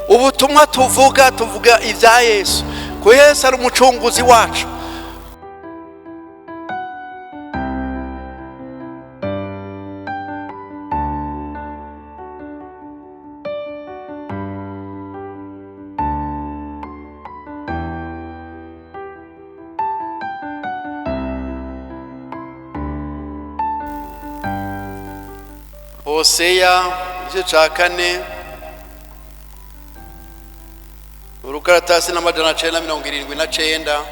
ubutumwa tuvuga ibya Yesu, ko Yesu ari umucunguzi wacu. Hoseya igice cya 4 urukaratasi n'amajana 979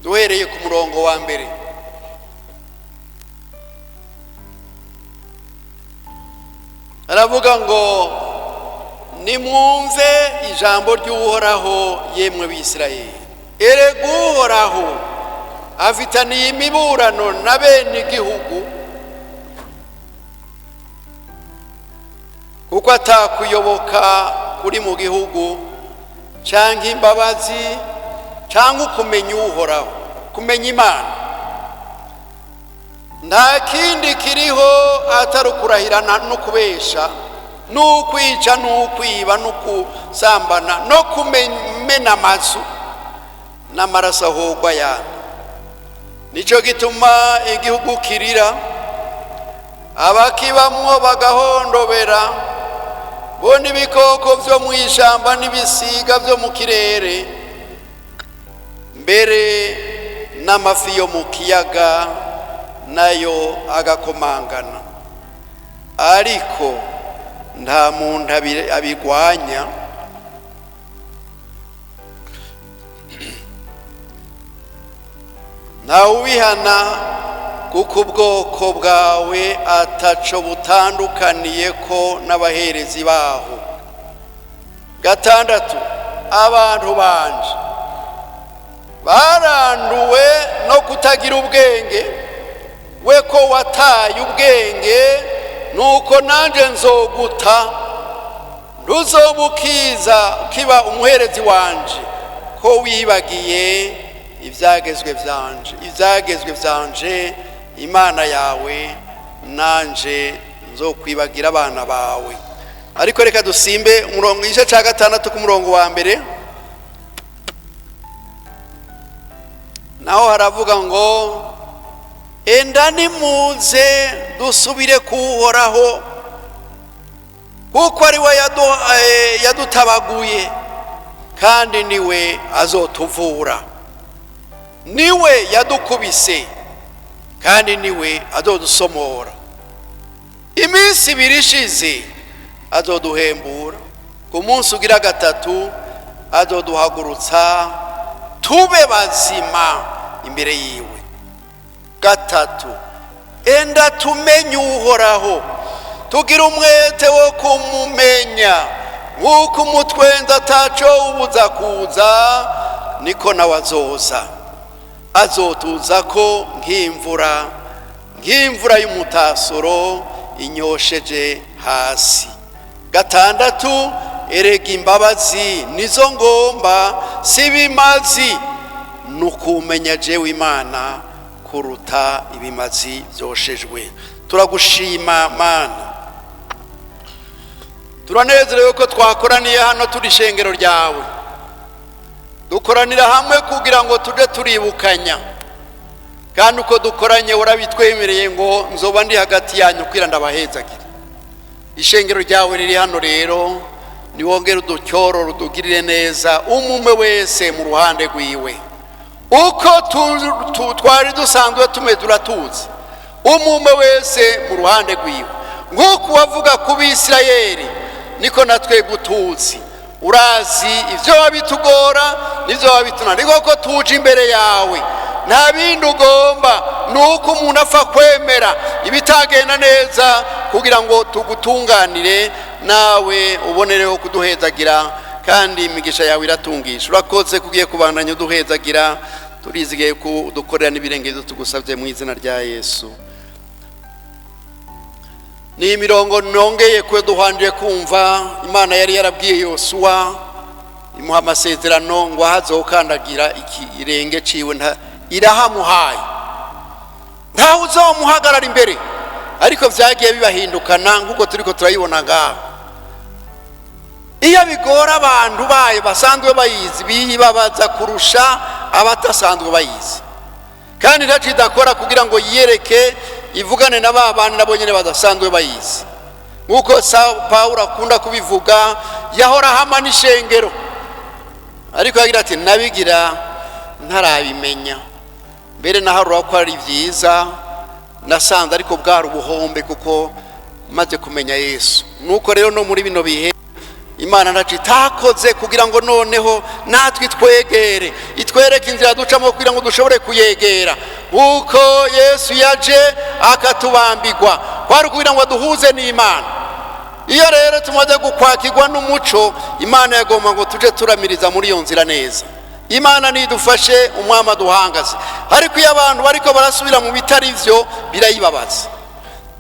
duhereye ku murongo wa mbere. Aravuga ngo nimwumve ijambo ry'Uhoraho yemwe b'Isirayeli, erega Uhoraho afitaniye imiburano na bene igihugu, kuko atakuyoboka kuri mu gihugu cyangwa imbabazi cyangwa kumenya Uhoraho, kumenya Imana. Nta kindi kiriho atari ukurahirana no kubesha, n'ukwica n'ukwiba n'ukusambana no kumena amazu n'amaraso ahogwa yandi. Nicyo gituma igihugu kirira, abakibamwo bagahondobera, bo n'ibikoko byo mu ishyamba n'ibisiga byo mu kirere, mbere n'amafi yo mu kiyaga nayo agakomangana. Ariko nta muntu abigwanya, nta ubihana, kuko ubwoko bwawe ataco butandukaniye ko n'abaherezi baho. 6 abantu banje baranduwe no kutagira ubwenge, we ko wataye ubwenge, nuko nanje nzoguta, ntuzobukiza ukiba umuherezi wanje, ko wibagiye ibyagezwe byanje Imana yawe, nanje nzokwibagira abana bawe. Ariko reka dusimbe umurongo igice cya 6 ku murongo wa mbere. Naho haravuga ngo enda nimuze dusubire kuhoraho, kuko ari we yadutabaguye kandi niwe azotuvura, niwe yadukubise kandi niwe azodusomora. Iminsi 2 ishize azoduhembura, ku munsi ugira 3 azoduhagurutsa tube bazima imbere yiwe. 3 enda tumenye Uhoraho, tugira umwete wo kumumenya, nk'uko umutwenzi ataco ubuza kuza, niko nawe azotuza ko nk'imvura y'umutasuro inyosheje hasi. 6 erega imbabazi nizo ngomba, si bimazi, nukumenya jewe Imana kuruta ibimazi byoshejwe. Turagushima Mana, turanezerewe ko twakoraniye hano turi ishengero ryawe, dukoranira hamwe kugira ngo tuje turibukanya, kandi uko dukoranye urabitwemereye ngo nzoba ndi hagati yanyu kwira ndabahezagira. Ishengero ryawe riri hano rero, niwongere uducyoro rudugirire neza umumwe wese mu ruhande rwiwe, uko twari dusanzwe tumedura tuzi, umumwe wese mu ruhande rwiwe. Nk'uko wavuga ku Bisirayeli, niko natwe gutuzi, urazi ibyo wabitugora n'ibyo wabitunana. Niko ko tuje imbere yawe, nta bindi ugomba, nuko umuntu apfa kwemera ibitagenda neza kugira ngo tugutunganire, nawe ubonereho kuduhezagira, kandi imigisha yawe iratungisha. Urakoze kugiye kubandanya uduhezagira, turizigiye ko dukorera n'ibirenge tugusabye mu izina rya Yesu. Ni imirongo nongeye ko duhanje kumva. Imana yari yarabwiye Yosuwa, imuha amasezerano ngo ahazokandagira ikirenge ciwe irahamuhaye, ntawe uzomuhagarara imbere. Ariko vyagiye bibahindukana nk'uko turiko turayibona ngaho. iyo bigora abantu bayo basanzwe bayizi bibabaza kurusha abatasanzwe bayizi, kandi ntacyo idakora kugira ngo yiyereke ivugane na ba bantu nabo nyine badasanzwe bayizi. Nk'uko Pawulo akunda kubivuga, yahora ahama n'ishengero, ariko yagira ati nabigira ntarabimenya, mbere naharura ko ari byiza, nasanze ariko bwari ubuhombe kuko maze kumenya Yesu. Nuko rero no muri bino bihe Imana ntacyo itakoze kugira ngo noneho natwe twegere, itwereke inzira ducamo kugira ngo dushobore kuyegera. Uko Yesu yaje akatubambirwa kwari kugira ngo duhuze n'Imana. Iyo rero tumaze gukwakirwa n'umuco, Imana yagomba ngo tuje turamiriza muri iyo nzira neza. Imana nidufashe umwama duhangaze, ariko iyo abantu bariko barasubira mu bitari byo birayibabaza.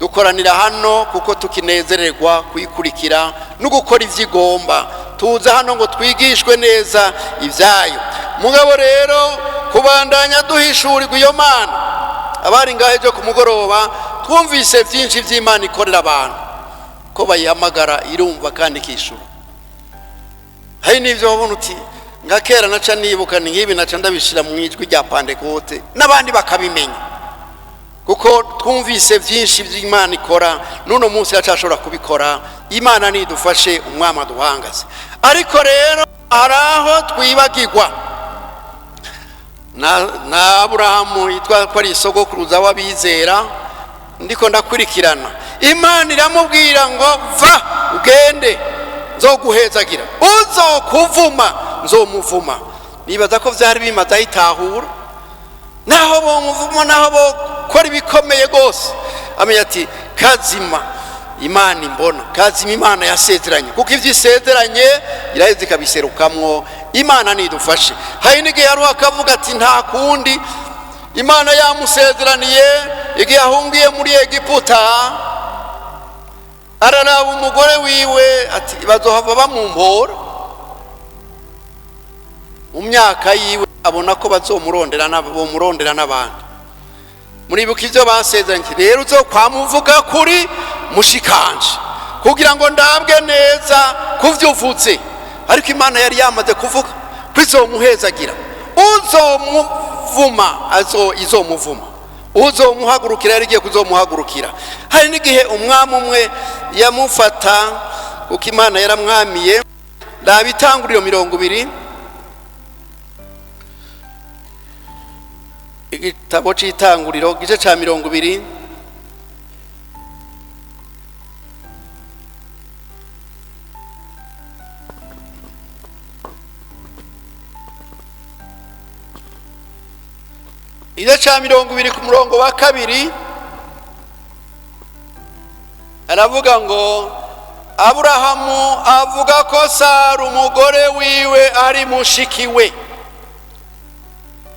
Dukoranira hano kuko tukinezererwa kuyikurikira no gukora ivyigomba, tuza hano ngo twigishwe neza ivyayo. Mugabo rero kubandanya duhishurirwa iyo Mana, abari ngahe jo ku mugoroba twumvise byinshi vy'Imana ikorera abantu, ko bayihamagara irumva kandi ikishura. Hari n'ivyo wabona uti nga kera naca nibuka nkibi naca ndabishira mu ijwi rya Pentekote n'abandi bakabimenya, kuko twumvise byinshi by'Imana ikora, nuno munsi yacashobora kubikora. Imana nidufashe umwama duhangaze. Ariko rero haraho twibagirwa na Aburahamu yitwa ko ari isogokuruza w'abizera, ndiko ndakurikirana. Imana iramubwira ngo va ugende nzoguhezagira, uzokuvuma nzomuvuma. Nibaza ko vyari bimaze ayitahura, naho bomuvuma naho bokora ibikomeye gose, amenya ati kazima Imana imbona, kazima Imana yasezeranye, kuko ivyo isezeranye iraheze ikabiserukamwo. Imana nidufashe. Hari n'igihe yaruha akavuga ati nta kundi, Imana yamusezeraniye igihe ahungiye muri Egiputa, araraba umugore wiwe ati bazohava bamumpora. Mu myaka yiwe abona ko bazomurondera n'abandi. Muribuka ivyo basezeranye, rero uzokwamuvuga kuri mushikanje kugira ngo ndabwe neza kuvyuvutse. Ariko Imana yari yamaze kuvuga ko izomuhezagira, uzomuvuma izomuvuma, uzomuhagurukira yari igiye kuzomuhagurukira. Hari n'igihe umwami umwe yamufata, kuko Imana yaramwamiye. Ndabitanguriro 20, igitabo c'itanguriro gice ca 20, igice ca 20 ku murongo wa 2 aravuga ngo Aburahamu avuga ko Sara umugore wiwe ari mushikiwe.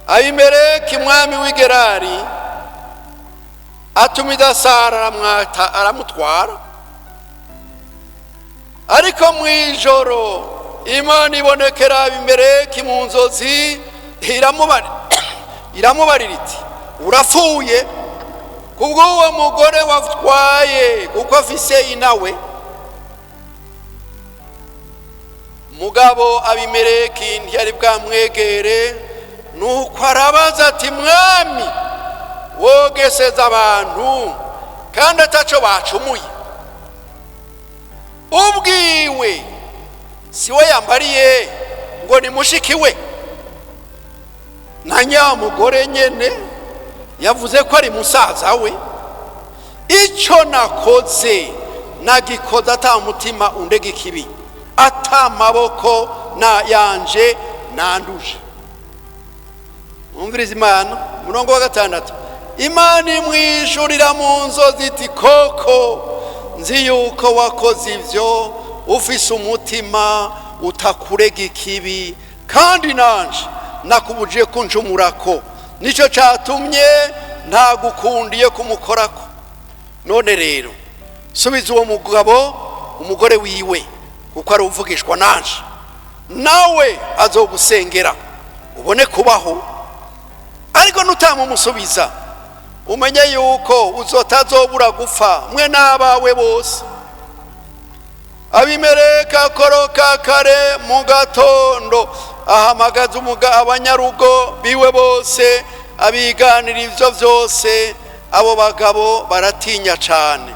Abimeleki mwami w'Igerari atumiza Sara aramutwara, ariko mwijoro Imana ibonekera Abimeleki mu nzozi, iramubarira iti urapfuye kubw'uwo mugore watwaye, kuko afise inawe. Mugabo Abimeleki ntiyari bwamwegere, nuko arabaza ati mwami wogeseza abantu kandi ataco bacumuye, ubwiwe siwe yambariye ngo ni mushikiwe? Na nyamugore nyene yavuze ko ari musaza we. Ico nakoze nagikoza ata mutima undega ikibi, ata maboko na yanje nanduje. Umviriza Imana. Murongo wa 6, Imana imwishurira mu nzozi iti koko nzi yuko wakoze ivyo ufise umutima utakurega ikibi, kandi nanje nakubuje kunjumurako, nico catumye ntagukundiye kumukorako. None rero subiza uwo mugabo umugore wiwe, kuko ari uvugishwa nanje, nawe azogusengera ubone kubaho. Ariko nutamumusubiza umenye yuko uzotazobura gupfa mwe n'abawe bose. Abimeleki akoroka kare mu gatondo ahamagaza abanyarugo biwe bose abiganira ivyo vyose. Abo bagabo baratinya cane.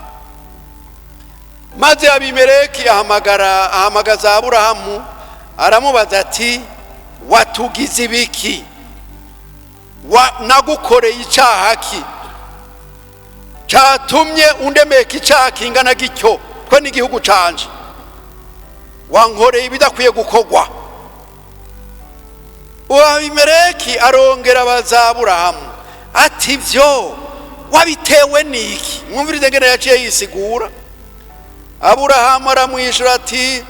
Maze Abimeleki ahamagaza Aburahamu aramubaza ati watugize ibiki? Nagukoreye icyaha ki cyatumye undemeka icyaha kingana gityo? Twe n'igihugu canje wankoreye ibidakwiye gukorwa. Abimeleki arongera abaza Aburahamu ati vyo wabitewe niki? Mwumvirize ngene yaciye yisigura. Aburahamu aramwishura ati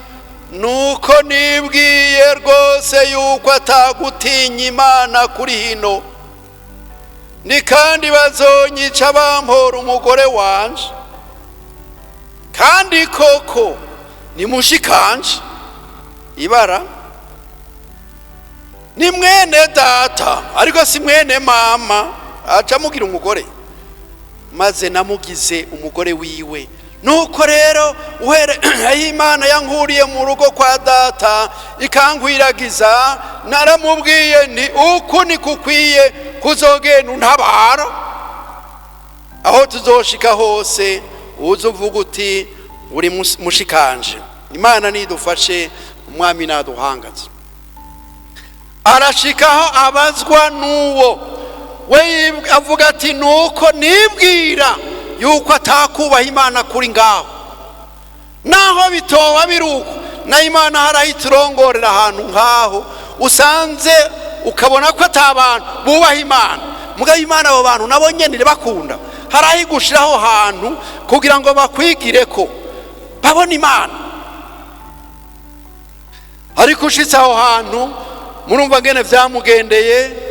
nuko nibwiye rwose yuko atagutinya Imana kuri hino, ni kandi bazonyica bampora umugore wanje, kandi koko ni mushikanje ibara, ni mwene data ariko si mwene mama. Aca mugira umugore, maze namugize umugore wiwe. Nuko rero Imana yankuriye mu rugo kwa data ikankwiragiza, naramubwiye ni uku ni kukwiye kuzogenda untabara, aho tuzoshika hose uzuvuga uti uri mushikanje. Imana nidufashe, umwami naduhangaze. Arashikaho abazwa n'uwo we avuga ati nuko nibwira yuko atakubaha Imana kuri ngaho, naho bitoba biruko na Imana harayiturongorera ahantu nkaho usanze ukabona ko atabantu bubaha Imana. Mugabe Imana abo bantu nabo nyene bakunda harayigushiraho hantu kugira ngo bakwigire ko babona Imana. Ariko ushitse aho hantu murumva ngene vyamugendeye.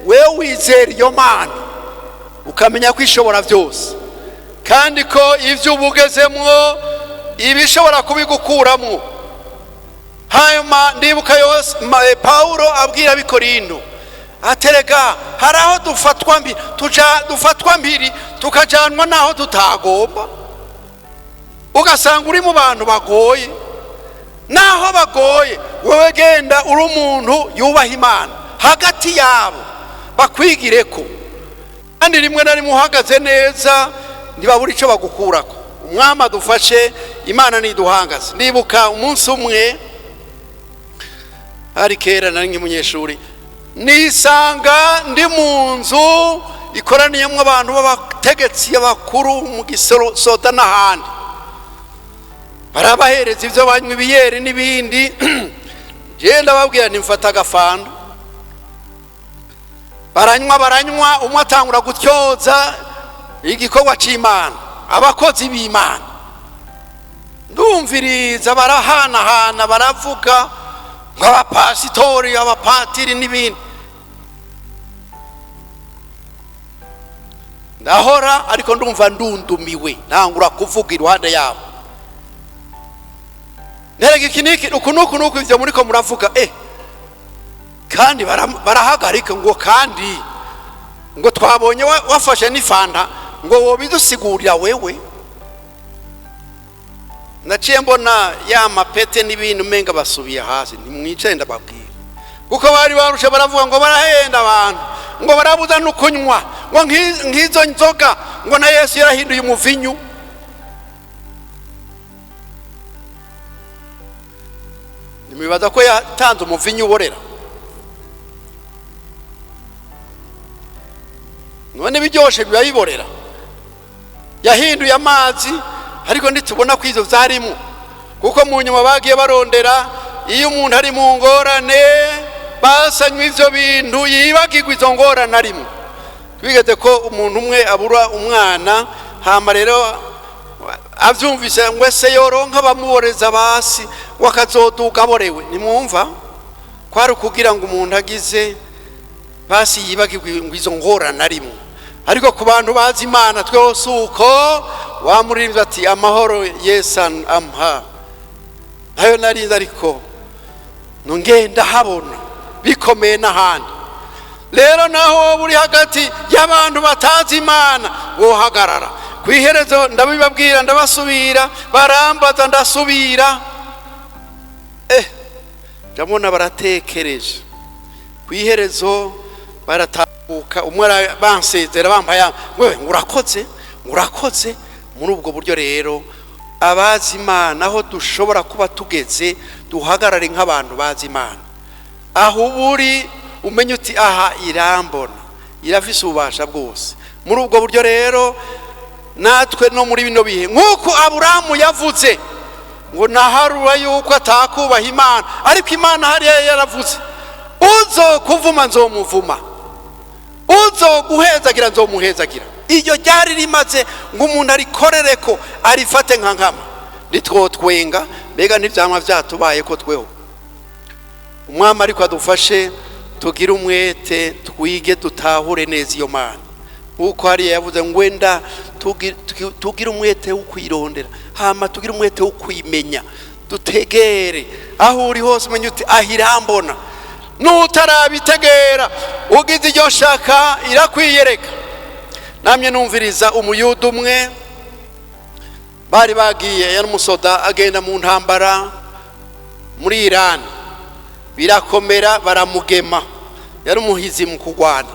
Wewe wizera iyo Mana ukamenya ko ishobora byose, kandi ko ivyo ubugezemwo ibishobora kubigukuramwo. Hanyuma ndibuka yose Paulo abwira abikorindo aterega haraho dufatwa mbiri tukajanwa naho tutagomba. Ugasanga uri mu bantu bagoye, naho bagoye wewe genda uri umuntu yubaha Imana hagati yabo bakwigire ko, kandi rimwe na rimwe uhagaze neza ntibabura ico bagukurako. Umwami adufashe, Imana niduhangaze. Ndibuka umunsi umwe ari kera nari nk'umunyeshuri, nisanga ndi mu nzu ikoraniyemwo abantu b'abategetsi abakuru mu Gisoda n'ahandi, barabahereza ivyo banywa ibiyeri n'ibindi. Je ndababwira nimfata agafanda, baranywa umwe atangura gutyoza igikorwa c'Imana, abakozi b'Imana. Ndumviriza barahanahana baravuga nk'abapasitori abapatiri n'ibindi. Ndahora ariko ndumva ndundumiwe, ntangura kuvuga iruhande yabo. Nerega ikiniki uku ivyo muriko muravuga kandi barahagarika ngo kandi ngo twabonye wafashe n'ifanta ngo wobidusigurira wewe. Naciye mbona ya mapete n'ibintu menga basubiye hasi, nimwicaye ndababwira kuko bari barusha baravuga ngo barahenda abantu, ngo barabuza no kunywa, ngo nkizo nzoga ngo na Yesu yarahinduye umuvinyu. Nimibaza ko yatanze umuvinyu uborera. None biryoshe biba biborera. Yahinduye amazi ariko ntitubona ko izo vyarimo, kuko mu nyuma bagiye barondera iyo umuntu ari mu ngorane basanywe ivyo bintu yibagirwa izo ngorane arimo. Twigeze ko umuntu umwe abura umwana, hama rero avyumvise ngo ese yoronka bamuboreza basi wakazoduka aborewe. Nimwumva kwari kugira ngo umuntu agize basi yibagirwa izo ngorane arimo. Ariko ku bantu bazi Imana twose uko wamuririmba ati amahoro Yesu amha, nayo narinze ariko nongenda habona bikomeye n'ahandi. Rero naho buri hagati y'abantu batazi Imana wohagarara, kwiherezo ndabibabwira ndabasubira, barambaza ndasubira. Jamona baratekereje, kwiherezo baratabuka, umwe bansezera bambaye wewe ngurakoze. Muri ubwo buryo rero abazi Imana aho dushobora kuba tugeze, duhagarare nk'abantu bazi Imana. Aho buri umenye uti aha irambona, irafise ububasha bwose. Muri ubwo buryo rero natwe no muri bino bihe nk'uko Aburahamu yavuze ngo naharura yuko atakubaha Imana, ariko Imana hariya yaravuze uzo kuvuma nzomuvuma, uzo guhezagira nzomuhezagira. Iryo ryari rimaze ngo umuntu arikorere ko arifate nka nkama. Nitwotwenga mbega n'ivyamwa vyatubaye ko tweho. Umwami ariko adufashe tugire umwete, twige dutahure neza iyo Mana. Uko hariya yavuze ngo wenda tugire umwete wo kwirondera, hama tugire umwete wo kwimenya, dutegere aho uri hose umenye uti ahirambona. Nutarabitegera ugize iryo shaka irakwiyereka. Namye numviriza umuyuda umwe bari bagiye, yari umusoda agenda mu ntambara muri Iran, birakomera baramugema, yari umuhizi mu kugwana.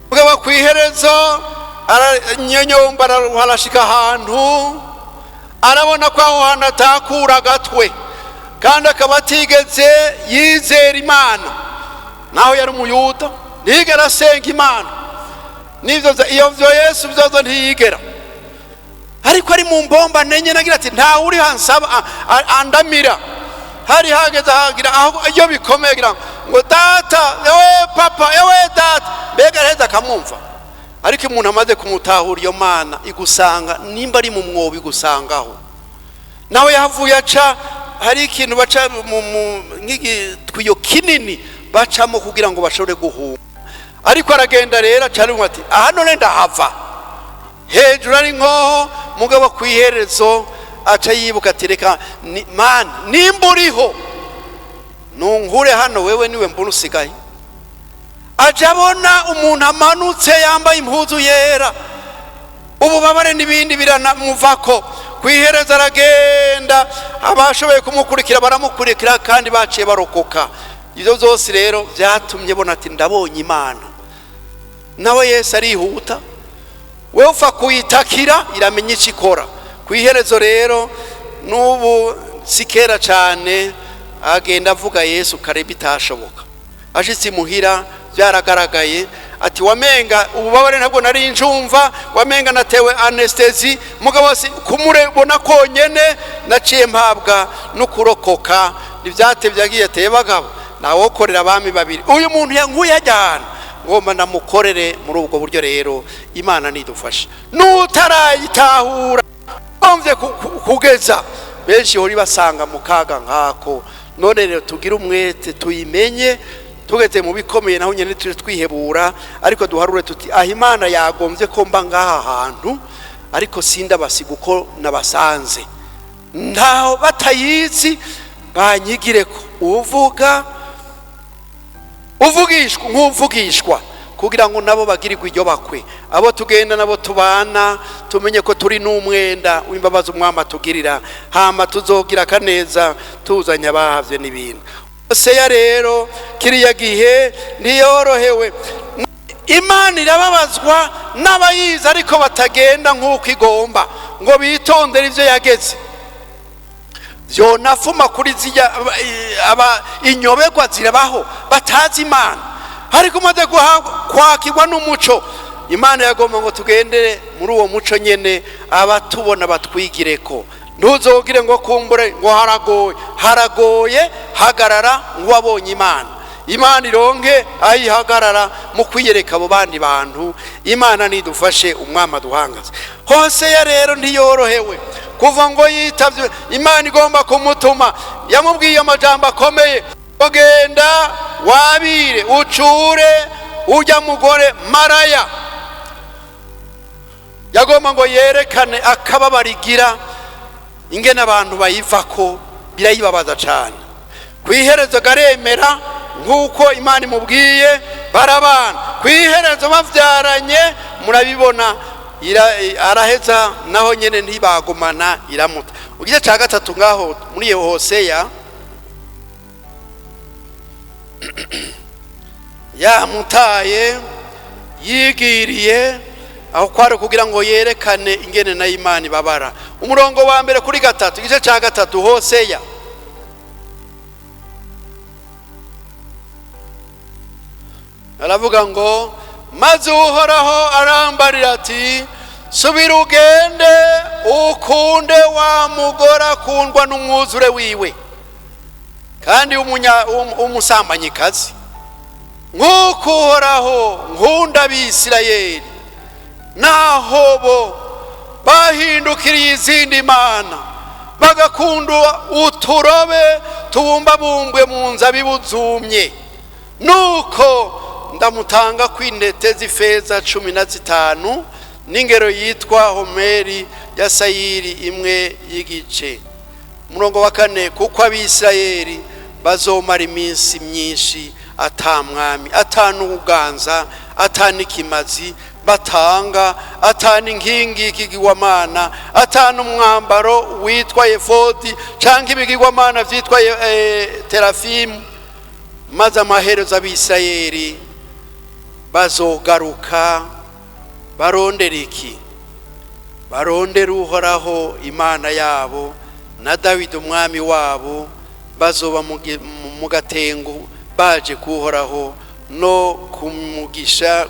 Mugabo kwiherezo aranyonyomba arashika ahantu, arabona ko aho hantu atakura agatwe, kandi akaba atigeze yizera Imana. Naho yari umuyuda ntigera asenga Imana, nivyo iyo Yesu byozo ntiyigera. Ariko ari mu mbomba nenye nagira ati nta uri hansaba andamira. Hari hageze hagira aho iyo bikomeye gira ngo data yewe papa yewe data, mbega reza akamwumva. Ariko umuntu amaze kumutahura iyo Mana igusanga nimba ari mu mwobo igusangaho. Nawe yavuye aca, hari ikintu baca mu nk'igitwiyo kinini bacamo kugira ngo bashobore guhunga. Ariko aragenda rero acarumva ati aha none ndahava, hejuru ari nkoho. Mugabo kwiherezo aca yibuka ati reka Mana nimba uriho nunkure hano, wewe niwe mbona usigaye. Aja abona umuntu amanutse yambaye impuzu yera, ububabare n'ibindi biranamuvako. Kwihereza aragenda, abashoboye kumukurikira baramukurikira kandi baciye barokoka. Ibyo byose rero byatumye bona ati ndabonye Imana. Nawe Yesu arihuta, wewe ufa kuyitakira iramenya icyo ikora. Kwiherezo rero n'ubu sikera cyane agenda avuga Yesu kare bitashoboka. Ashitse muhira byaragaragaye ati wamenga ububabare ntabwo nari njumva, wamenga natewe anesthesi, mugabo kumurebona konyene naciye mpabwa no kurokoka. Nivyatevye agiye ateye bagabo nawe okorera abami babiri, uyu muntu yankuye ajyana ngomba namukorere. Muri ubwo buryo rero Imana nidufasha. Nutarayitahura omvye kugeza benshi hori basanga mukaga nkako. None rero tugira umwete tuyimenye, tugeze mu bikomeye naho nyene twihebura, ariko duharure tuti ah Imana yagombye ko mba ngaha hantu, ariko sinda basiga uko nabasanze. Ntaho batayizi banyigireko, uvugishwa nk'uvugishwa kugira ngo nabo bagirirwe iryo bakwe. Abo tugenda nabo tubana tumenye ko turi n'umwenda w'imbabazi umwama tugirira, hama tuzogira kaneza tuzanya bahavye n'ibintu. Seya rero kiriya gihe ntiyorohewe. Imana irababazwa n'abayizi ariko batagenda nk'uko igomba ngo bitondere ivyo yageze. Vyonafuma kuri zijya inyoberwa zirabaho batazi Imana, ariko umaze kwakirwa n'umuco Imana yagomba ngo tugendere muri uwo muco nyene, abatubona batwigireko. Ntuzogire ngo kumbure ngo haragoye, hagarara ngo wabonye Imana. Imana ironke ayihagarara mu kwiyereka abo bandi bantu. Imana nidufashe umwama duhangaze. Hoseya rero ntiyorohewe kuva ngo yitavye Imana igomba kumutuma, yamubwiye amajambo akomeye, ogenda wabire ucure ujya mugore maraya. Yagomba ngo yerekane akababarigira ingene abantu bayivako, birayibabaza cyane. Kwiherezo garemera nkuko Imana imubwiye barabana. Kwiherezo bavyaranye murabibona araheza naho nyene ntibagumana iramuta. Ugize ca gatatu ngaho muri Hoseya yamutaye yigiriye aho kwari kugira ngo yerekane ingene na Imana ibabara. Umurongo wa mbere kuri gatatu, igice ca gatatu Hoseya. Aravuga ngo maze Uhoraho arambarira ati subira ugende ukunde wa mugore akundwa n'umwuzure wiwe kandi umusambanyikazi nk'uko Uhoraho nkunda Abisirayeli naho bo bahindukiriye izindi mana bagakunda uturobe tubumbabumbwe mu nzabibu zumye, nuko ndamutanga kw'intete z'ifeza 15 n'ingero yitwa homeri ya sayiri imwe y'igice. Umurongo wa 4, kuko Abisirayeli bazomara iminsi myinshi atamwami atanuganza atanikimazi batanga atani inkingi y'ikigirwamana atanu umwambaro witwa efodi canke ibigirwamana vyitwa terafimu. Maze amaherezo Abisirayeli bazogaruka barondera iki? Barondera Uhoraho Imana yabo na Dawidi umwami wabo, bazoba mu gatengo baje kuhoraho no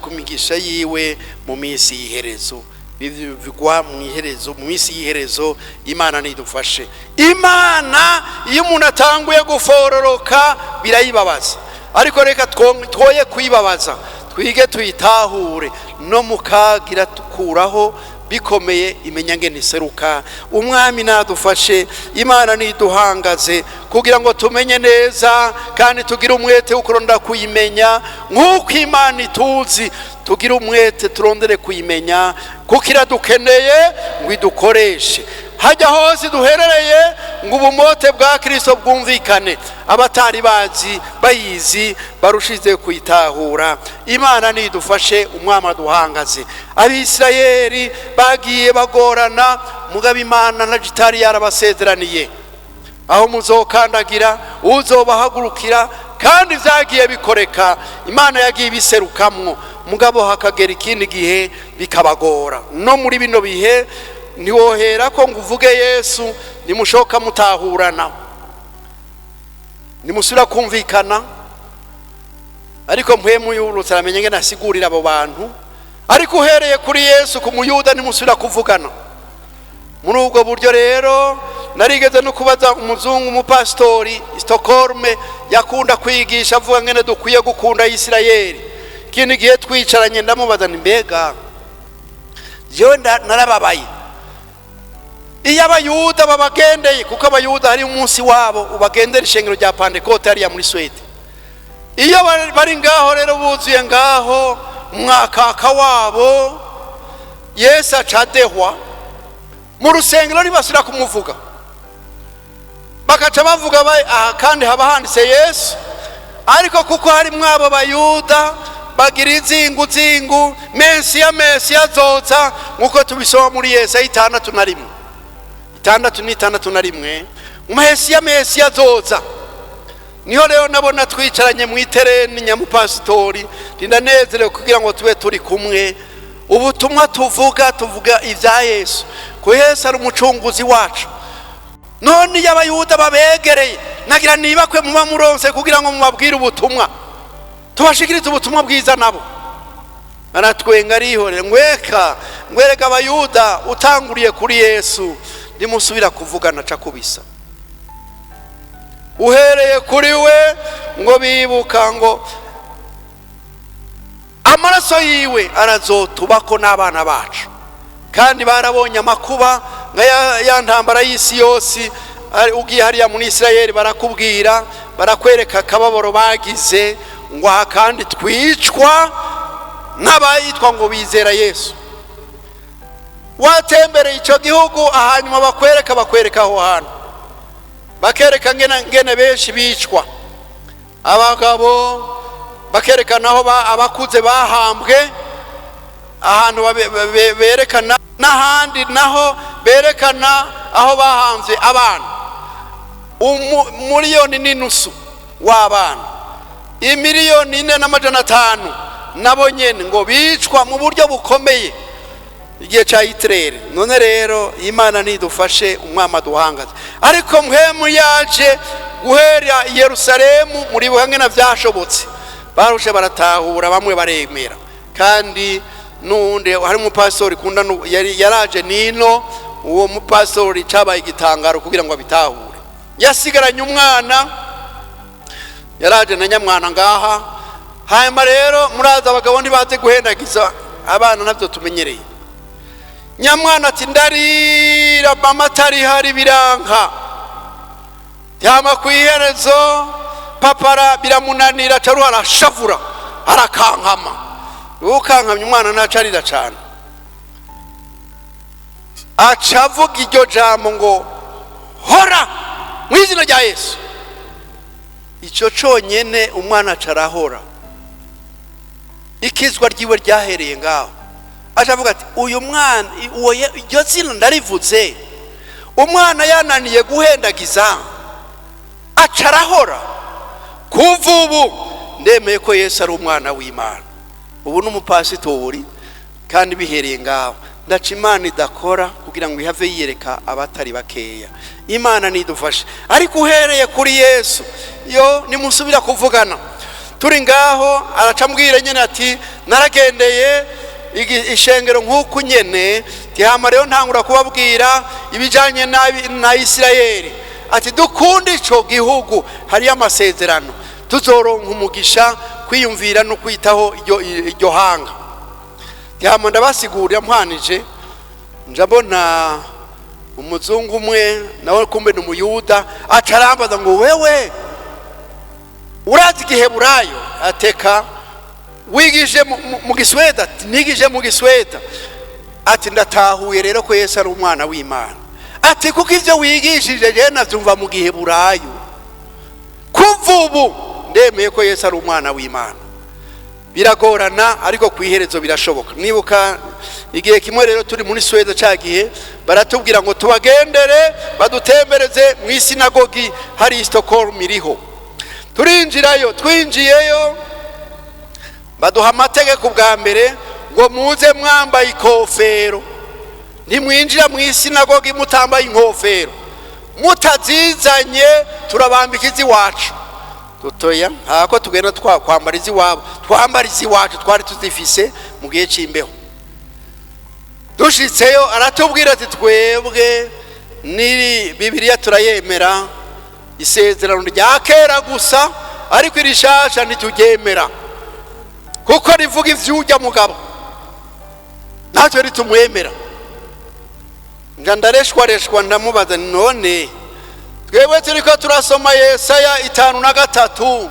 kumigisha yiwe mu minsi y'iherezo. Bivugwa mu iherezo, mu minsi y'iherezo. Imana nidufashe. Imana iyo umuntu atanguye gufororoka birayibabaza, ariko reka twoye kuyibabaza, twige tuyitahure no mukagira tukuraho bikomeye imenya ngene seruka. Umwami nadufashe, Imana niduhangaze kugira ngo tumenye neza kandi tugire umwete ukuronda kuyimenya nk'uko Imana ituzi. Tugire umwete turondere kuyimenya kuko iradukeneye ngo idukoreshe hajya hose duherereye ngo ubumote bwa Kristo bwumvikane. Abatari bazi bayizi barushize kuyitahura. Imana nidufashe, umwami aduhangaze. Abisirayeli bagiye bagorana, mugabo Imana na jitari yarabasezeraniye aho muzokandagira uzobahagurukira, kandi vyagiye bikoreka. Imana yagiye biserukamwo, mugabo hakagera ikindi gihe bikabagora. No muri bino bihe ntiwohera ko nguvuge Yesu nimushoka mutahurana, nimusubira kumvikana, ariko mpwemu y'urutse aramenye ngene asigurira abo bantu. Ariko uhereye kuri Yesu ku muyuda nimusubira kuvugana. Muri ubwo buryo rero narigeze no kubaza umuzungu umupastori Stockholm yakunda kwigisha avuga ngene dukwiye gukunda Isirayeli. Ikindi gihe twicaranye ndamubaza nti mbega jewe narababaye iyo abayuda babagendeye, kuko abayuda hari umunsi wabo ubagendera ishengero rya Pentecote hariya muri Swede. Iyo bari ngaho rero buzuye ngaho mwakaka wabo, Yesu acadehwa mu rusengero ntibasubira kumuvuga, bakaca bavuga kandi haba handitse Yesu, ariko kuko hari mwabo bayuda bagira izingu Mesiya azoza nkuko tubisoma muri Yesaya 6:61 Mesiya azoza. Niho rero nabona twicaranye mu itereni nyamupasitori, ndanezerewe kugira ngo tube turi kumwe. Ubutumwa tuvuga ivya Yesu, ko Yesu ari umucunguzi wacu. None y'abayuda babegereye nagira nibakwe muba muronse kugira ngo mubabwire ubutumwa, tubashikirize ubutumwa bwiza nabo. Aratwenga arihorera ngwereka abayuda utanguriye kuri Yesu ndimusubira kuvugana cakubisa. Uhereye kuri we ngo bibuka ngo amaraso yiwe arazotubako n'abana bacu, kandi barabonye amakuba ya ntambara y'isi yose. Ugiye hariya muri Isirayeli barakubwira, barakwereka akababaro bagize, ngo kandi twicwa n'abayitwa ngo bizera Yesu. Watembere ico gihugu ahanyuma bakwereka aho hantu, bakereka ngene benshi bicwa, abagabo bakerekana aho abakuze bahambwe, ahantu berekana n'ahandi naho berekana aho bahanze abana umuriyoni n'inusu w'abana, 1,450,000 nabo nyene ngo bicwa mu buryo bukomeye igihe ca Hitler. None rero Imana nidufashe umwama duhangaze, ariko mpemu yaje guhera i Yerusalemu muri buhange na vyashobotse, barushe baratahura, bamwe baremera. Kandi nundi hari umupastori kunda yaraje nino, uwo mupastori cabaye igitangaro kugira ngo abitahure, yasigaranye umwana, yaraje na nyamwana ngaha. Hanyuma rero muraza abagabo ntibaze guhendagiza abana, navyo tumenyereye. Nyamwana ati ndarira mama atari hari biranka, yama kwiherezo papara biramunanira, caru arashavura arakankama. Ukankamye umwana nacarira cyane, acavuga iryo jambo ngo hora mu izina rya Yesu. Ico conyene umwana acarahora, ikizwa ryiwe ryahereye ngaho. Acavuga ati uyu mwana uwo iryo zina ndarivuze, umwana yananiye guhendagiza acarahora. Kuva ubu ndemeye ko Yesu ari umwana w'Imana. Ubu n'umupasitori kandi bihereye ngaho. Ndaca Imana idakora kugira ngo ihave yiyereka abatari bakeya. Imana nidufashe, ariko uhereye kuri Yesu yo nimusubira kuvugana. Turi ngaho aracambwira nyene ati naragendeye ishengero nk'uku nyene, tihama rero ntangura kubabwira ibijanye na Isirayeli, ati dukunde ico gihugu, hari amasezerano tuzoronka umugisha kwiyumvira no kwitaho iryo hanga. Tihama ndabasigurira mpanije, njabona umuzungu umwe nawe kumbe n'umuyuda acarambaza ngo wewe urazi Igiheburayo? Ateka wigije mu Gisweda? Ati nigije mu Gisweda. Ati ndatahuye rero ko Yesu ari umwana w'Imana. Ati kuko ivyo wigishije je navyumva mu Giheburayo. Kuva ubu ndemeye ko Yesu ari umwana w'Imana. Biragorana ariko kwiherezo birashoboka. Nibuka igihe kimwe rero turi muri Sweden cagihe baratubwira ngo tubagendere badutembereze mu isinagogi hari Stockholm iriho. Turinjirayo, twinjiyeyo baduha amategeko bwa mbere ngo muze mwambaye ikofero, ntimwinjira mu isinagogi mutambaye inkofero, mutazizanye turabambika iziwacu. Dutoya hako tugenda kwambara iziwabo, twambara iziwacu twari tuzifise mu gihe c'imbeho. Dushitseyo aratubwira ati twebwe niri Bibiliya turayemera, isezerano rya kera gusa, ariko irishasha ntituryemera kuko rivuga ivy'urya mugabo, ntacyo ritumwemera. Ndareshwa ndamubaza none twebwe turiko turasoma Yesaya 5:3,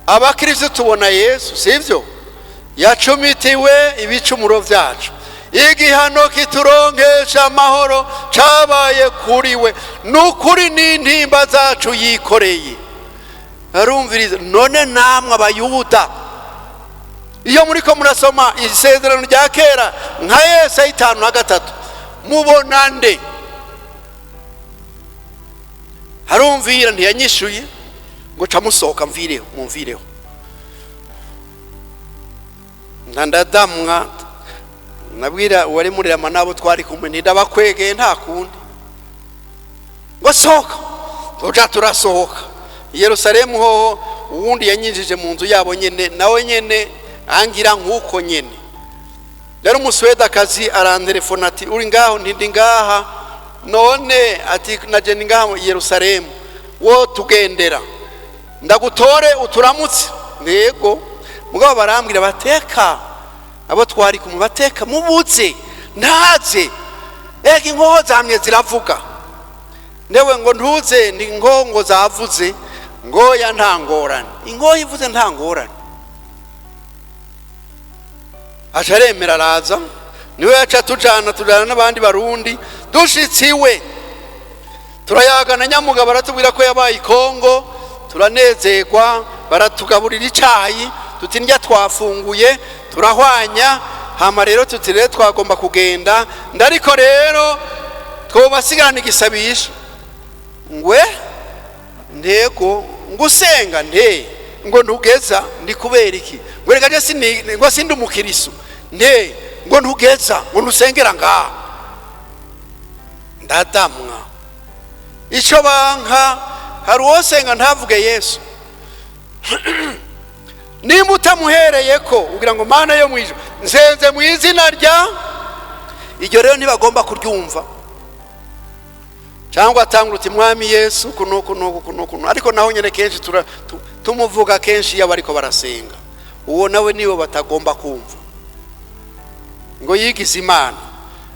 abakristo tubona Yesu sivyo yacumitiwe ibicumuro vyacu, igihano kituronkesha amahoro cabaye kuri we, nukuri n'intimba zacu yikoreye. Arumviriza none namwe abayuda iyo muriko murasoma isezerano rya kera nka Yesaya 5:3 mubona nde? Harumvira ntiyanyishuye ngo camusohoka mumvireho. Ndandadamwa nabwira wari muri rama nabo twari kumwe ndabakwegeye nta kundi ngo sohoka. Tuja turasohoka Yerusalemu ho, uwundi yanyinjije mu nzu yabo nyene, nawe nyene angira nkuko nyene. Rero umuswedakazi arantelefona ati uri ngaho? Ndi ngaha. None ati naje ndi ngaha Yerusalemu, wo tugendera ndagutore uturamutse. Yego. Mugabo barambwira bateka abo twari kumubateka mubuze ntaze, ega inkoho zamye ziravuga. Ndewe ngo ntuze, ndi ngo zavuze ngo ya ntangorane. Inkoho ivuze ntangorane. Acaremera araza, niwe yaca tujana n'abandi barundi. Dushitsiwe turayagana Nyamugabo baratubwira ko yabaye Kongo, turanezerwa, baratugaburira icayi, tuti ndya twafunguye turahwanya. Hama rero tutire twagomba kugenda, ndariko rero twobasigana igisabisho ngwe ntego ngusenga nte ngo ntugeza ndi kubera iki ngo reka je ngo sindi umukiriso nte ngo ntugeza ngo nusengera ngaha ndadamwa ico banka. Hari uwosenga ntavuge Yesu nimba utamuhereyeko ugira ngo Mana yo mwijuru nsenze mu izina rya iryo rero ntibagomba kuryumva, cyangwa atanga uti Mwami Yesu kuno ariko naho nyene kenshi tumuvuga kenshi iyo bariko barasenga, uwo nawe niwe batagomba kumva ngo yigize Imana.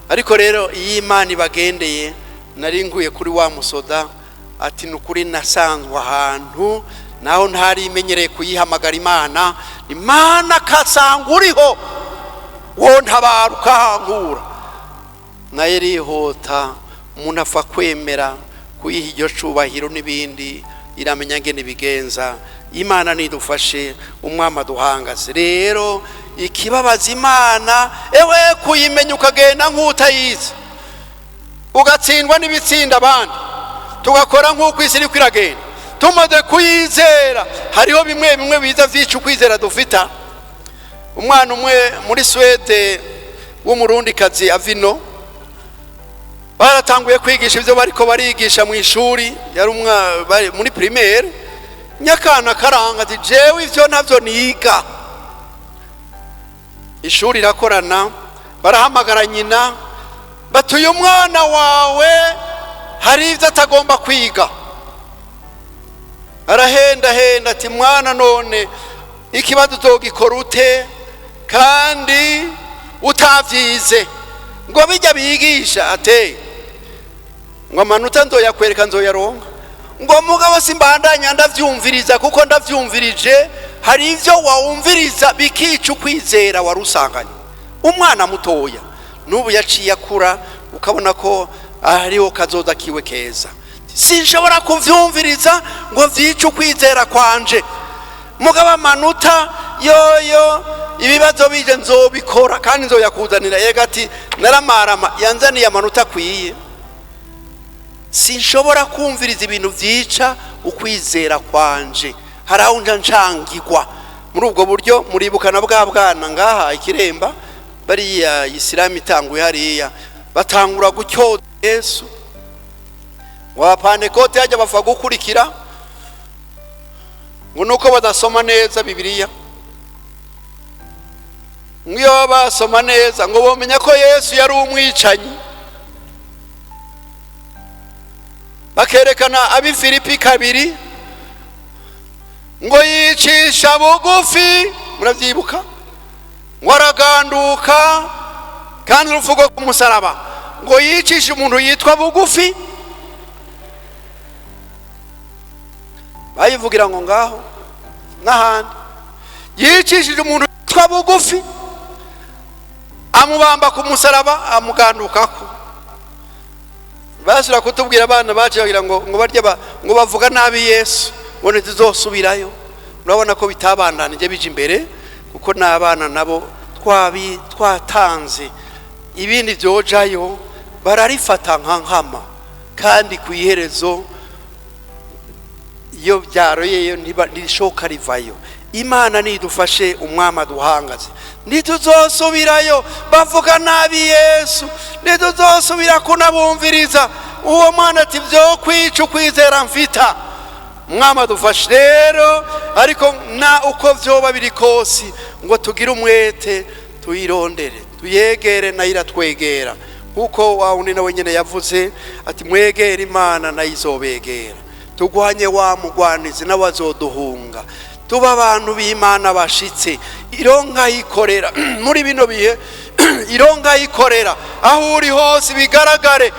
Ariko rero iyi Imana ibagendeye, nari nguye kuri wa musoda ati nukuri nasanzwe ahantu naho ntari imenyereye kuyihamagara Imana, Imana kasanga uriho wo ntabaruka hankura naye rihota. Umuntu afa kwemera kuyiha iryo cubahiro n'ibindi, iramenya ngene bigenza. Imana nidufashe, umwama duhangaze. Rero ikibabaza Imana ewe kuyimenya ukagenda nk'utayizi, ugatsindwa n'ibitsinda abandi, tugakora nk'uko isi iri kwiragenda tumaze kuyizera. Hariho bimwe biza vyica ukwizera dufita. Umwana umwe muri Swede w'umurundikazi Avino baratanguye kwigisha ivyo bariko barigisha mu ishuri, yari muri primaire. Nyakana karanga ati jewe ivyo navyo niga. Ishuri rakorana, barahamagara nyina batuye umwana wawe hari ivyo atagomba kwiga. Arahenda ati mwana none ikibazo uzogikora ute kandi utavyize? Ngo bijya bigisha ate ngo amanota nzoyakwereka nzoyaronka. Ngo mugabo simbandanya ndavyumviriza kuko ndavyumvirije hari ivyo wawumviriza bikica ukwizera warusanganye. Umwana mutoya nubu yaciye akura ukabona ko hariho kazoza kiwe keza. Sinshobora kuvyumviriza ngo vyica ukwizera kwanje. Mugabo amanota yoyo ibibazo bije nzobikora kandi nzoyakuzanira. Yega ati naramarama yanzaniye amanota akwiye. Sinshobora kumviriza ibintu vyica ukwizera kwanje. Haraho ncangirwa muri ubwo buryo. Muribukana bwa bwana ngaha Ikiremba bariya Isilamu itanguye hariya batangura gucyoza Yesu. Wa Pantekote yaje bafa gukurikira ngo nuko badasoma neza Bibiliya. Ngiyo basoma neza ngo bomenya ko Yesu yari umwicanyi. Bakerekana abi Filipi 2 ngo yicisha bugufi, muravyibuka, ngo araganduka kandi urufugo ku musaraba, ngo yicisha umuntu yitwa bugufi. Bayivugira ngo ngaho n'ahandi yicishije umuntu yitwa bugufi, amubamba ku musaraba, amugandukako. Basura kutubwira abana baje bagira ngo barye ngo bavuga nabi Yesu ngo ntizosubirayo. Urabona ko bitabandanije bije imbere kuko n'abana nabo twatanze ibindi byojayo bararifata nkama, kandi kuyiherezo iyo byaroyeyo ntibishoka rivayo. Imana nidufashe, umwama duhangaze, ntituzosubirayo bavuga nabi Yesu, ntituzosubira kunabumviriza. Uwo mwana ati byo kwica ukwizera mfita. Umwama dufashe rero, ariko na uko vyoba biri kose ngo tugire umwete tuyirondere, tuyegere na iratwegera. Kuko wawundi nawe nyene yavuze ati mwegere Imana na izobegera. Tugwanye wa mugwanizi n'abazoduhunga. Tuba abantu b'Imana bashitse, ironka yikorera muri bino bihe, ironka yikorera aho uri hose bigaragare.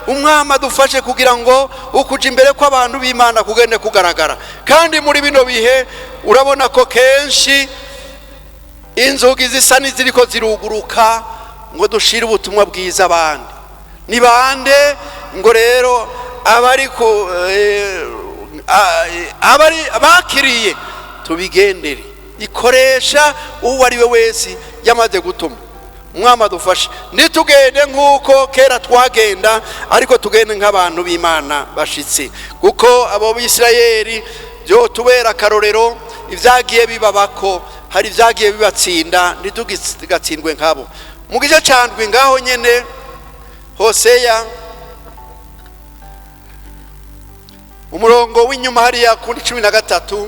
Umwama dufashe kugira ngo ukuja imbere ko abantu b'Imana kugende kugaragara. Kandi muri bino bihe urabona ko kenshi inzugi zisa n'iziriko ziruguruka ngo dushire ubutumwa bwiza abandi. Ni bande ngo rero abari bakiriye tubigendere. Ikoresha uwo ari we wese yamaze gutuma. Umwami adufashe ntitugende nk'uko kera twagenda, ariko tugende nk'abantu b'Imana bashitse, kuko abo b'Isirayeli byo tubera akarorero. Ivyagiye bibabako, hari ivyagiye bibatsinda, ntitugatsindwe nkabo. Mu gice candwi ngaho nyene Hoseya umurongo w'inyuma hariya kuri 13,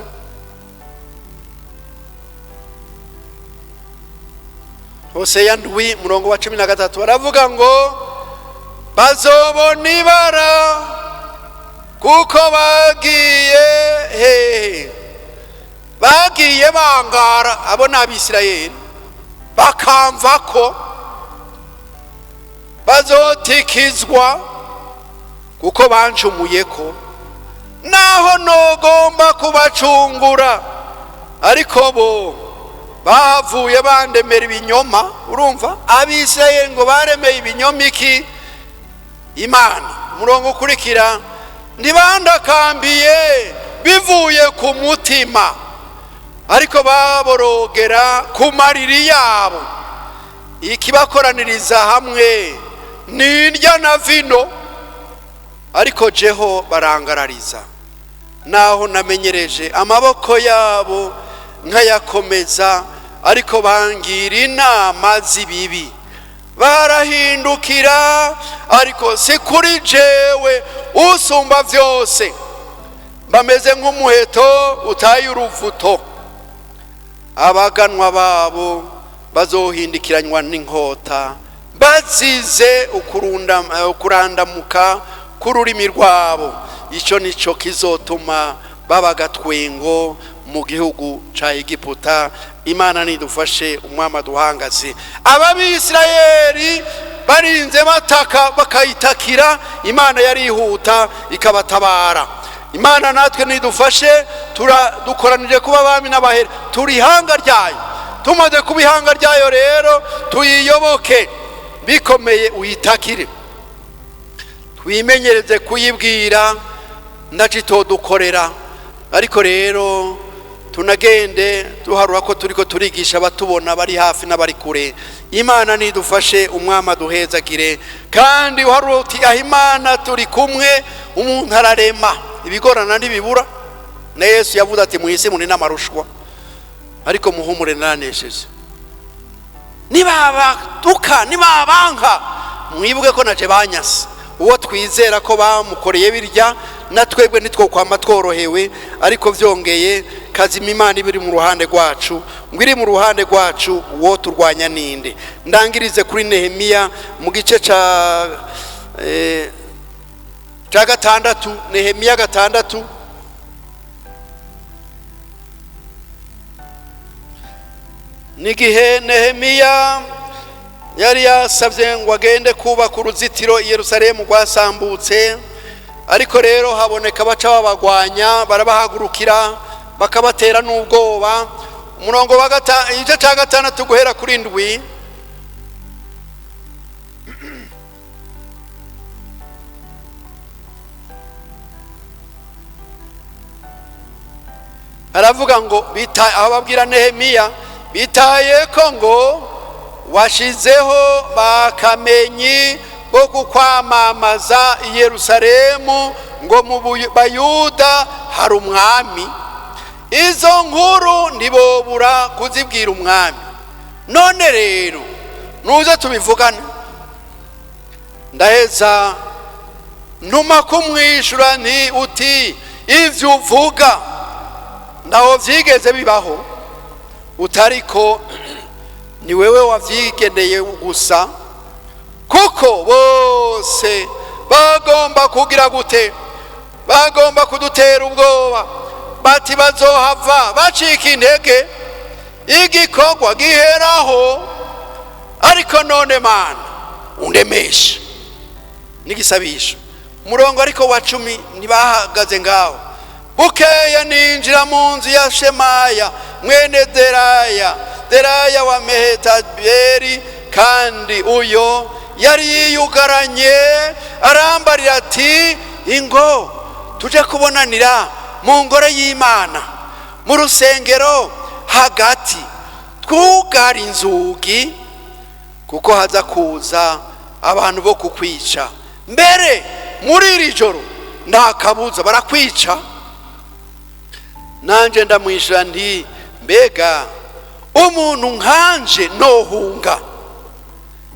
Hoseya ndwi murongo wa 13 baravuga ngo bazobona ibara kuko bagiye bangara abo n'Abisirayeli bakamva ko bazotikizwa kuko banjumuye ko naho nogomba kubacungura, ariko bo bavuye bandemera ibinyoma. Urumva Abisirayeli ngo baremeye ibinyoma iki Imana. Umurongo ukurikira, ntibandakambiye bivuye ku mutima, ariko baborogera ku mariri yabo. Ikibakoraniriza hamwe nirya na vino, ariko jeho barangarariza. Naho namenyereje amaboko yabo nkayakomeza, ariko bangira inama z'ibibi. Barahindukira, ariko si kuri jewe usumba vyose. Bameze nk'umuheto utaye uruvuto, abaganwa babo bazohindikiranywa n'inkota, bazize ukurandamuka k'ururimi rwabo. Ico nico kizotuma babagatwengo mu gihugu ca Egiputa. Imana nidufashe, umwami aduhangaze. Aba b'Isirayeli barinze bataka bakayitakira, Imana yarihuta ikabatabara. Imana natwe nidufashe, dukoranije kuba abami n'abahere, turi ihanga ryayo. Tumaze kuba ihanga ryayo rero tuyiyoboke bikomeye, uyitakire, twimenyereze kuyibwira ndacitodukorera. Ariko rero tunagende duharura ko turiko turigisha abatubona bari hafi n'abari kure. Imana nidufashe, umwami aduhezagire. Kandi uharura uti aho Imana turi kumwe, umuntu ararema, ibigorana ntibibura. Na Yesu yavuze ati mwisi muri n'amarushwa, ariko muhumure naranesheje. Nibabatuka nibabanka, mwibuke ko naje banyase. Uwo twizera ko bamukoreye birya, na twebwe nitwo kwama tworohewe. Ariko vyongeye kazima Imana ibiri mu ruhande rwacu, ngwiri mu ruhande rwacu, uwo turwanya ninde. Ndangirize kuri Nehemiya mu gice ca 6, Nehemiya 6. Nigihe Nehemiya yari yasavye ngo agende kubaka uruzitiro i Yerusalemu rwasambutse, ariko rero haboneka baca babagwanya, barabahagurukira bakabatera n'ubwoba. Umurongo wa igice ca 6 guhera kuri 7. Aravuga ngo ababwira Nehemiya, bitaye ko ngo washizeho bakamenyi bo kukwamamaza i Yerusalemu ngo mu Bayuda hari umwami. Izo nkuru ntibobura kuzibwira umwami. None rero nuze tubivugane. Ndaheza ntuma kumwishura nti uti ivyo uvuga naho vyigeze bibaho, utariko ni wewe wavyigendeye gusa, kuko bose bagomba kugira gute, bagomba kudutera ubwoba, bati bazohava bacika intege igikorwa giheraho. Ariko none Mana undemesha n'igisabisho. Umurongo ariko wa 10 ntibahagaze ngaho. Bukeye ninjira mu nzu ya Shemaya mwene Deraya wa Mehetabeli, kandi uyo yari yiyugaranye, arambarira ati ingo tuje kubonanira mu ngoro y'Imana mu rusengero hagati. twugara inzugi kuko haza kuza abantu bo kukwica. Mbere muri iri joro nta kabuza barakwica. Nanje ndamwishyura nti mbega umuntu nkanje nohunga,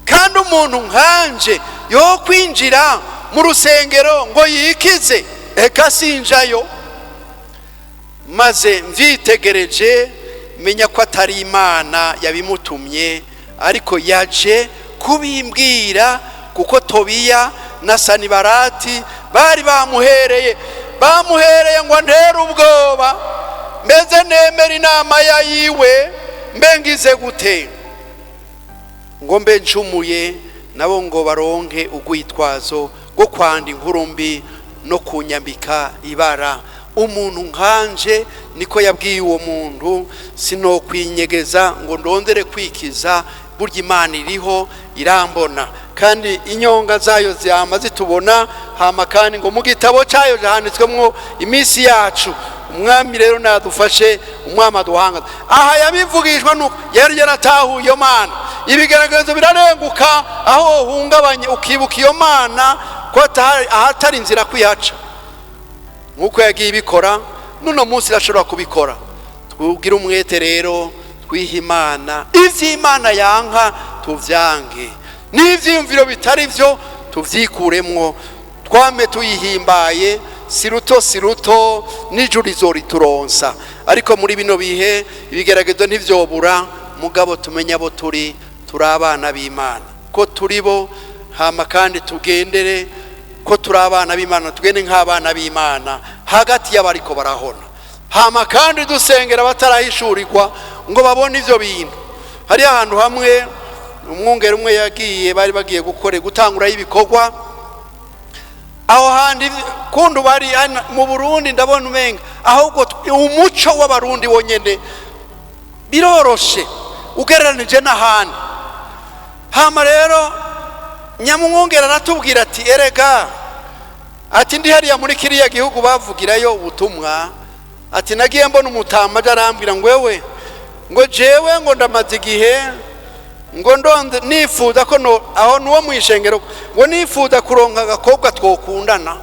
kandi umuntu nkanje yo kwinjira mu rusengero ngo yikize? Eka sinjayo. Maze mvitegereje menya ko atari Imana yabimutumye, ariko yaje kubimbwira, kuko Tobiya na Sanibarati bari bamuhereye ngo ntere ubwoba, mbeze nemera inama ya yiwe, mbe ngize gute? Ngo mbe ncumuye nabo ngo baronke ugwitwazo go kwanda inkuru mbi no kunyambika ibara. Umuntu nkanje niko yabwiye uwo muntu, sinokwinyegeza ngo ndondere kwikiza, burya Imana iriho irambona, kandi inyonga zayo ziyama zitubona. Hama kandi ngo mu gitabo cyayo handitswemwo iminsi yacu. Umwami rero nadufashe, umwami aduhangaza. Aha yabivugishwa nuko yari yaratahuye iyo Mana. Ibigaragazo birarenguka aho uhungabanye ukibuka iyo Mana ko ahatari inzira kwihaca. Nkuko yagiye ibikora, nuno munsi irashobora kubikora. Twugira umwete rero, twiha Imana. Ivy'Imana yanka tuvyange, n'ivyiyumviro bitari vyo tuvyikuremwo. Twame tuyihimbaye, siruto n'ijuru izorituronsa. Ariko muri bino bihe ibigeragezo ntivyobura, mugabo tumenya abo turi abana b'Imana, ko turi bo. Hama kandi tugendere ko turi abana b'Imana, tugende nk'abana b'Imana hagati y'abariko barahona. Hama kandi dusengera batarahishurirwa ngo babone ivyo bintu. Hari ahantu hamwe umwungere umwe yagiye, bari bagiye gutangura ibikorwa aho handi kundu bari mu Burundi. Ndabona umenga ahubwo umuco w'abarundi wonyene biroroshe ugereranije n'ahandi. Hama rero nyamwungere aratubwira ati erega, ati ndi hariya muri kiriya gihugu bavugirayo ubutumwa, ati nagiye mbona umutama arambwira ngo wewe, ngo jewe ngo ndamaze igihe ngo ndonde nifuza ko aho nuwo mwishengero ngo nifuza kuronka agakobwa twokundana,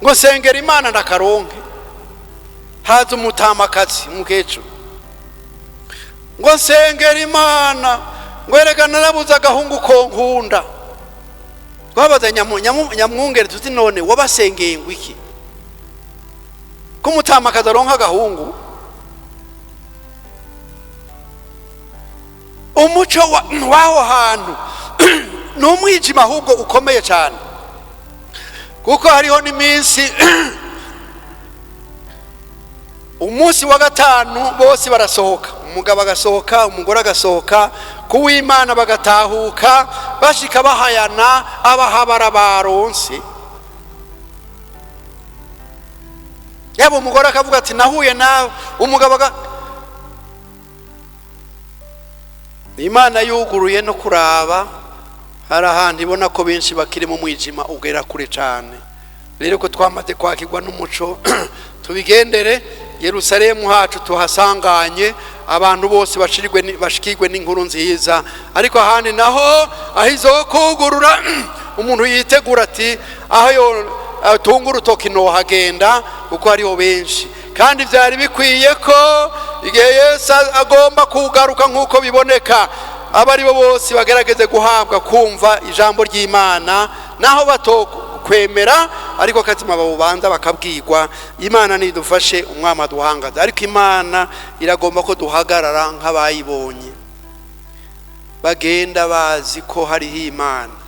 ngo sengera Imana ndakaronke. Haza umutamakazi umukecuru ngo nsengera Imana, ngo erega narabuze agahungu ko nkunda. Twabaza nyamwungere tuti none wabasengeye ngo iki ko umutamakazi aronka agahungu? Umuco waho hantu n'umwijima ahubwo ukomeye cyane, kuko hariho n'iminsi umunsi wa gatanu bose barasohoka, umugabo agasohoka, umugore agasohoka, kuw'Imana bagatahuka, bashika bahayana abahabara baronse. Yabo umugore akavuga ati nahuye nawe, umugabo Imana yuguruye no kuraba. Hari ahantu ibona ko benshi bakiri mu mwijima ugera kure cyane. Rero ko twamaze kwakirwa n'umuco tubigendere. Yerusalemu hacu tuhasanganye, abantu bose bashikirwe n'inkuru nziza. Ariko ahandi naho ahizo kugurura umuntu yitegura ati aho yo tunga urutoki nohagenda, kuko hariho benshi. Kandi byari bikwiye ko igihe Yesu agomba kugaruka nk'uko biboneka, abari bo bose bagerageze guhabwa kumva ijambo ry'Imana, naho batokwemera ariko katima babubanza bakabwirwa. Imana nidufashe, umwami aduhangaza. Ariko Imana iragomba ko duhagarara nk'abayibonye, bagenda bazi ko hariho Imana.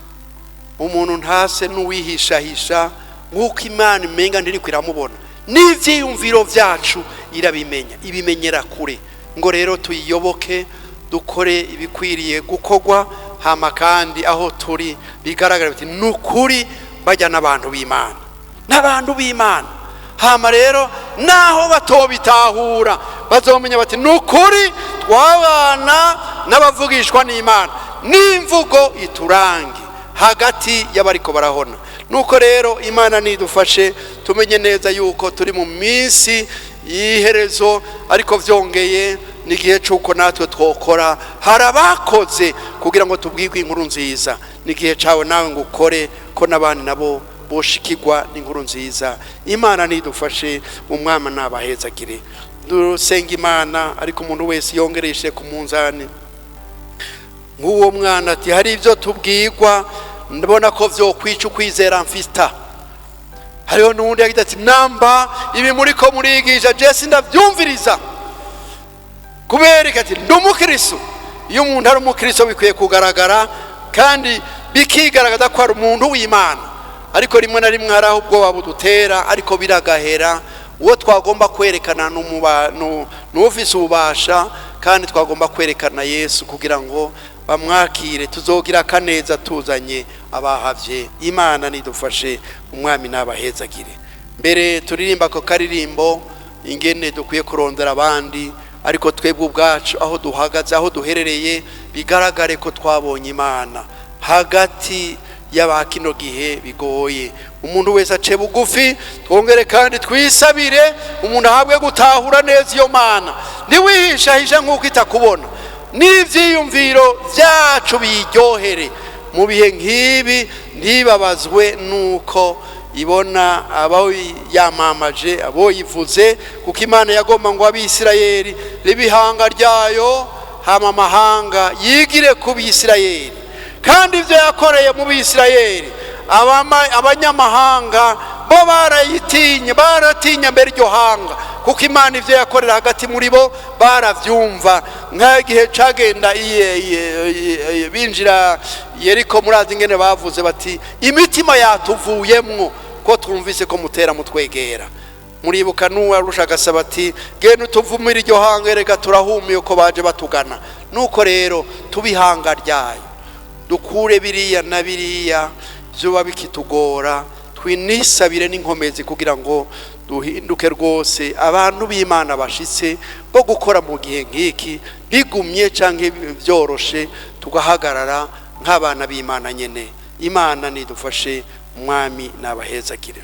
Umuntu ntase n'uwihishahisha nk'uko Imana imenga ntiri kwiramubona. N'ivyiyumviro vyacu irabimenya, ibimenyera kure. Ngo rero tuyiyoboke, dukore ibikwiriye gukorwa. Hama kandi aho turi bigaragara biti nukuri bajya n'abantu b'Imana, n'abantu b'Imana. Hama rero naho batobitahura bazomenya bati nukuri twabana n'abavugishwa n'Imana, n'imvugo iturange hagati y'abariko barahona. Nuko rero Imana nidufashe tumenye neza yuko turi mu minsi iherezo ariko vyongeye n'igihe cy'uko natwe twokora. hari abakoze kugira ngo tubwirwe inkuru nziza, n'igihe cawe nawe ngo ukore ko n'abandi nabo boshikirwa n'inkuru nziza. Imana nidufashe, umwami nabahezagire. Dusenga Imana, ariko umuntu wese yongereshe ku munzani nk'uwo mwana ati hari ivyo tubwirwa ndabona ko vyokwica ukwizera mfista. hariho n'undi yagize ati namba ibi muri ko murigisha Jesse ndavyumviriza kubereka ati ndumukristo. iyo umuntu ari umukristo bikwiye kugaragara kandi bikigaragaza ko ari umuntu w'Imana, ariko rimwe na rimwe hari aho ubwoba budutera, ariko biragahera. uwo twagomba kwerekana n'ufise ububasha, kandi twagomba kwerekana Yesu kugira ngo bamwakire. tuzogira kaneza tuzanye abahavye. Imana nidufashe, umwami nabahezagire. mbere turirimba ko karirimbo ingene dukwiye kurondera abandi, ariko twebwe ubwacu aho duhagaze, aho duherereye, bigaragare ko twabonye Imana hagati y'abakino gihe bigoye. umuntu wese ace bugufi, twongere kandi twisabire umuntu ahabwe gutahura neza iyo Mana. ntiwihishahishe nk'uko itakubona, n'ivyiyumviro vyacu biryohere mu bihe nk'ibi. ntibabazwe nuko ibona abo yamamaje, abo yivuze, kuko Imana yagomba ngo abisirayeli ribihanga ryayo, hama amahanga yigire ku bisirayeli. kandi ivyo yakoreye mu bisirayeli, abanyamahanga bo baratinya mbere iryo hanga, kuko Imana ivyo yakorera hagati muri bo baravyumva. nk'igihe cagenda binjira Yeriko, murazi ingene bavuze bati imitima yatuvuyemwo ko twumvise ko mutera mutwegera. muribuka n'uwarusha agasaba ati genda utuvumire iryo hanga, reka turahumiye ko baje batugana. nuko rero tubihanga ryayo, dukure biriya na biriya vyoba bikitugora, twinisabire n'inkomezi kugira ngo duhinduke rwose abantu b'Imana bashitse bo gukora mu gihe nk'iki, bigumye canke vyoroshe, tugahagarara nk'abana b'Imana nyene. Imana nidufashe, umwami nabahezagire.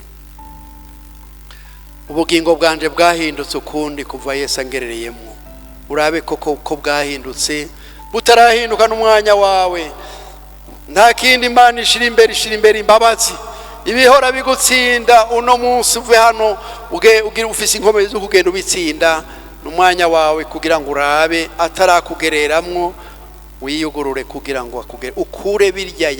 ubugingo bwanje bwahindutse ukundi kuva Yesu angerereyemo. urabe koko bwahindutse, butarahinduka n'umwanya wawe. nta kindi Imana ishira imbere imbabazi. ibihora bigutsinda uno munsi uve hano ugira ufise inkomezi zo kugenda ubitsinda, n'umwanya wawe kugira ngo urabe atarakugereramwo, wiyugurure kugira ngo ukure birya